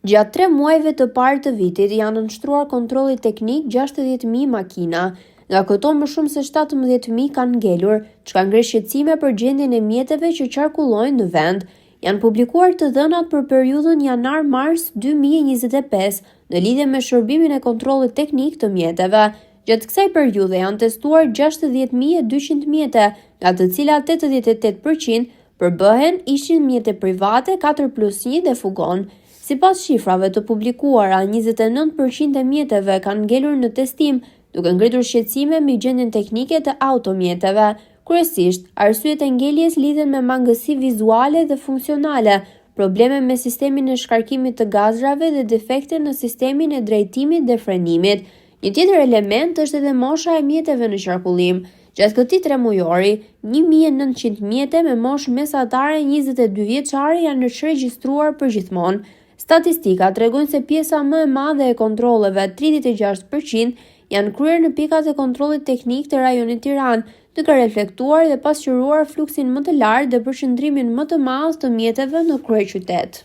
Gjatë 3 muajve të parë të vitit janë nënshtruar kontrolli teknik 60.000 makina, nga këto më shumë se 17.000 kanë ngelur, çka ngre shqetësime për gjendjen e mjeteve që qarkullojnë në vend. Janë publikuar të dhënat për periudhën janar-mars 2025 në lidhje me shërbimin e kontrollit teknik të mjeteve. Gjatë kësaj periudhe janë testuar 60.200 mjete, nga të cilat 88% përbëhen ishin mjete private 4+1 dhe fugon. Sipas shifrave të publikuara, 29% e mjeteve kanë ngelur në testim, duke ngritur shqetësime mbi gjendjen teknike të automjeteve. Kryesisht, arsyet e ngjeljes lidhen me mangësi vizuale dhe funksionale, probleme me sistemin e shkarkimit të gazrave dhe defekte në sistemin e drejtimit dhe frenimit. Një tjetër element është edhe mosha e mjeteve në qarkullim. Gjatë këtij 3 mujori, 1900 mjete me moshë mesatare 22 vjeçare janë regjistruar përgjithmonë. Statistika tregojnë se pjesa më e madhe e kontrolleve, 36%, janë kryer në pikat e kontrollit teknik të rajonit Tiranë, duke reflektuar dhe pasqyruar fluksin më të lartë dhe përqendrimin më të madh të mjeteve në kryeqytet.